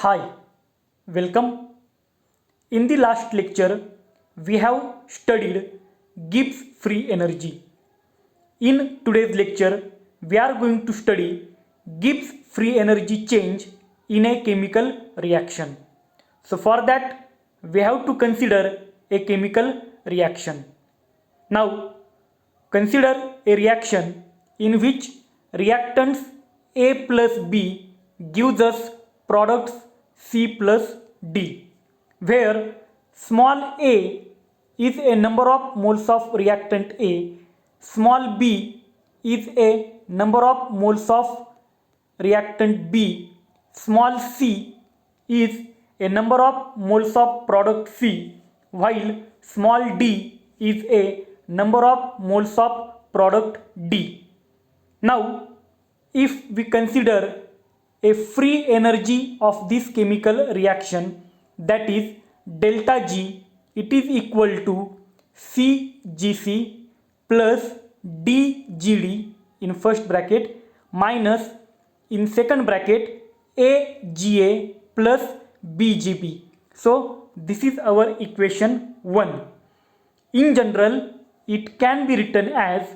Hi, welcome. In the last lecture, we have studied Gibbs free energy. In today's lecture, we are going to study Gibbs free energy change in a chemical reaction. So, for that, we have to consider a chemical reaction. Now, consider a reaction in which reactants A plus B gives us products C plus D, where small a is a number of moles of reactant A, small b is a number of moles of reactant B, small c is a number of moles of product C, while small d is a number of moles of product D. Now, if we consider a free energy of this chemical reaction, that is delta G, it is equal to CGC plus DGD in first bracket minus in second bracket AGA plus BGB. So this is our equation 1. In general, it can be written as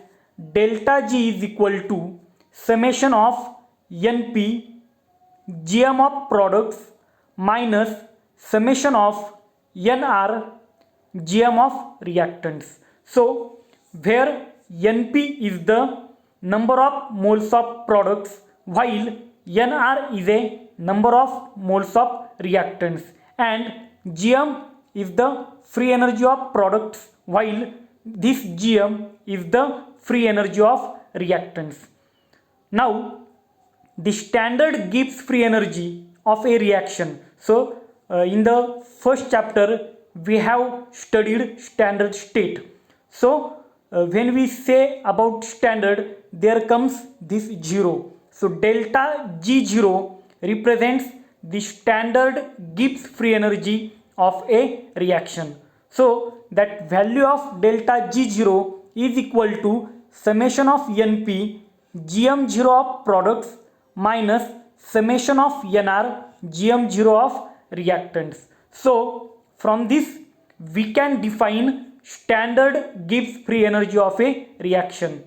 delta G is equal to summation of NP GM of products minus summation of NR GM of reactants. So, where NP is the number of moles of products while NR is a number of moles of reactants and GM is the free energy of products while this GM is the free energy of reactants. Now, the standard Gibbs free energy of a reaction. So, in the first chapter, we have studied standard state. So, when we say about standard, there comes this 0. So, delta G0 represents the standard Gibbs free energy of a reaction. So, that value of delta G0 is equal to summation of NP GM0 of products minus summation of NR GM0 of reactants. So, from this we can define standard Gibbs free energy of a reaction.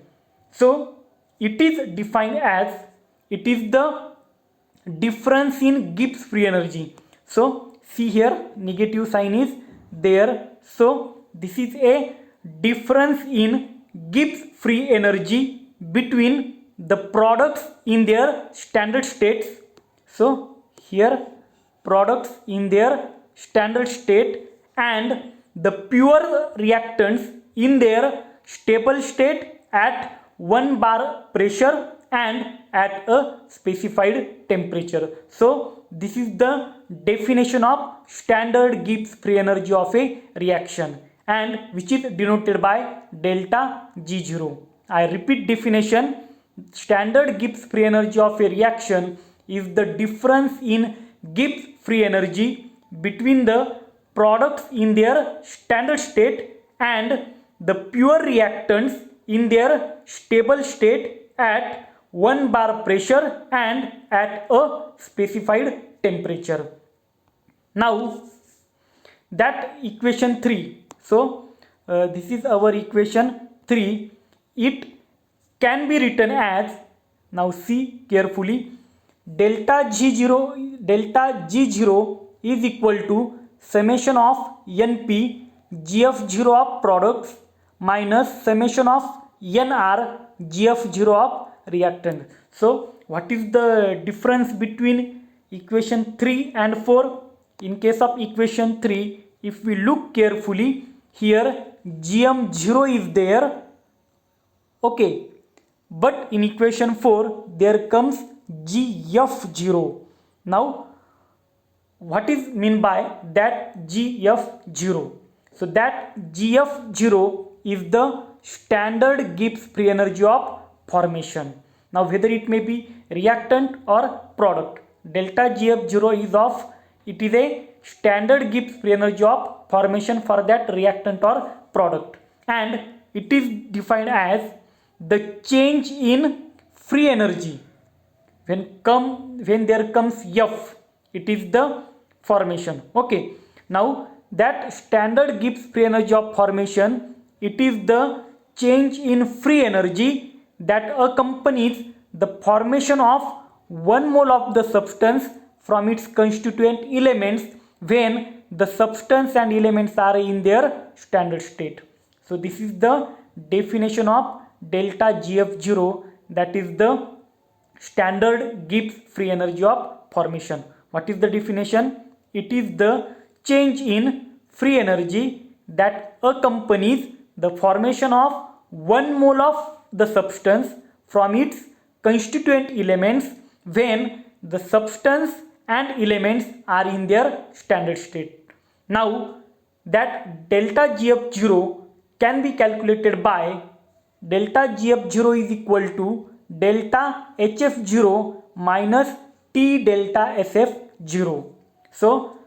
So, it is defined as it is the difference in Gibbs free energy. So, see here negative sign is there. So, this is a difference in Gibbs free energy between the products in their standard states. So, here products in their standard state and the pure reactants in their stable state at 1 bar pressure and at a specified temperature. So, this is the definition of standard Gibbs free energy of a reaction and which is denoted by delta G0. I repeat definition. Standard Gibbs free energy of a reaction is the difference in Gibbs free energy between the products in their standard state and the pure reactants in their stable state at 1 bar pressure and at a specified temperature. Now, that equation 3. So, this is our equation 3. It can be written as, now see carefully, delta G0 is equal to summation of NP GF0 of products minus summation of NR GF0 of reactant. So, what is the difference between equation 3 and 4? In case of equation 3, if we look carefully, here GM0 is there, okay, but in equation 4 there comes GF0. Now, what is mean by that GF0? So, that GF0 is the standard Gibbs free energy of formation. Now, whether it may be reactant or product, delta GF0 is of, it is a standard Gibbs free energy of formation for that reactant or product, and it is defined as the change in free energy when there comes F it is the formation. Okay, now that standard Gibbs free energy of formation, it is the change in free energy that accompanies the formation of 1 mole of the substance from its constituent elements when the substance and elements are in their standard state. So this is the definition of delta GF0, that is the standard Gibbs free energy of formation. What is the definition? It is the change in free energy that accompanies the formation of 1 mole of the substance from its constituent elements when the substance and elements are in their standard state. Now that delta GF0 can be calculated by delta GF0 is equal to delta HF0 minus T delta SF0. So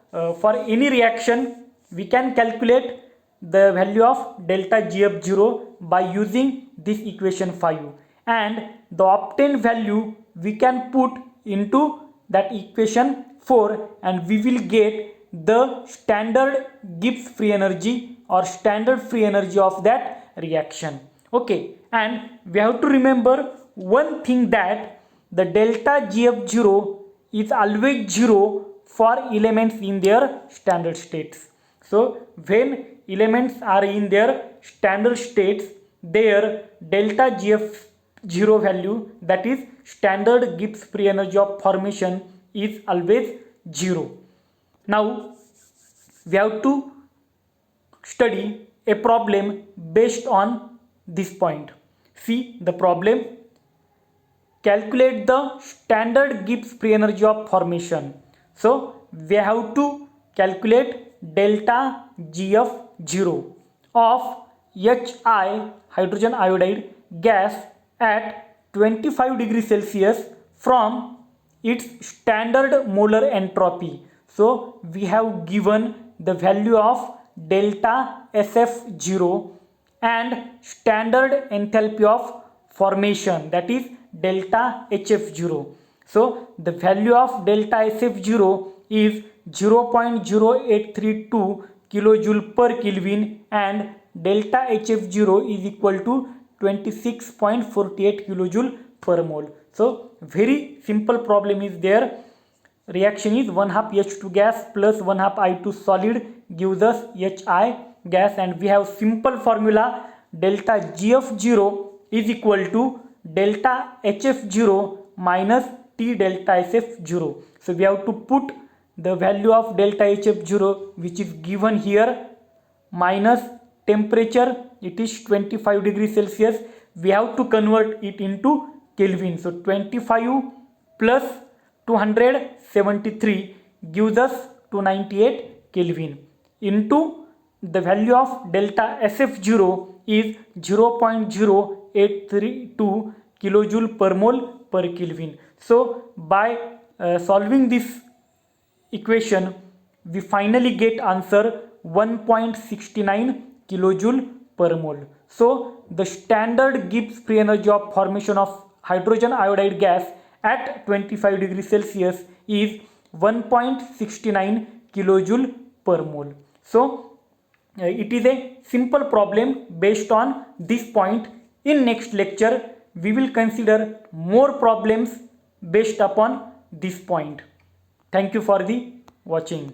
for any reaction we can calculate the value of delta GF0 by using this equation 5, and the obtained value we can put into that equation 4 and we will get the standard Gibbs free energy or standard free energy of that reaction. Okay, and we have to remember one thing, that the delta GF0 is always 0 for elements in their standard states. So when elements are in their standard states, their delta GF0 value, that is standard Gibbs free energy of formation, is always 0. Now we have to study a problem based on this point. See the problem. Calculate the standard Gibbs free energy of formation. So we have to calculate delta GF0 of HI, hydrogen iodide gas, at 25 degrees Celsius from its standard molar entropy. So we have given the value of delta SF0 and standard enthalpy of formation, that is delta HF0. So the value of delta SF0 is 0.0832 kilojoule per Kelvin and delta HF0 is equal to 26.48 kilojoule per mole. So very simple problem is there. Reaction is 1/2 H2 gas plus 1/2 I2 solid gives us HI gas, and we have simple formula delta GF0 is equal to delta HF0 minus T delta SF0. So we have to put the value of delta HF0, which is given here, minus temperature, it is 25 degrees Celsius. We have to convert it into Kelvin. So 25 plus 273 gives us 298 Kelvin into the value of delta SF0 is 0.0832 kilojoule per mole per Kelvin. So by solving this equation, we finally get answer 1.69 kilojoule per mole. So the standard Gibbs free energy of formation of hydrogen iodide gas at 25 degrees Celsius is 1.69 kilojoule per mole. So it is a simple problem based on this point. In next lecture we will consider more problems based upon this point. Thank you for the watching.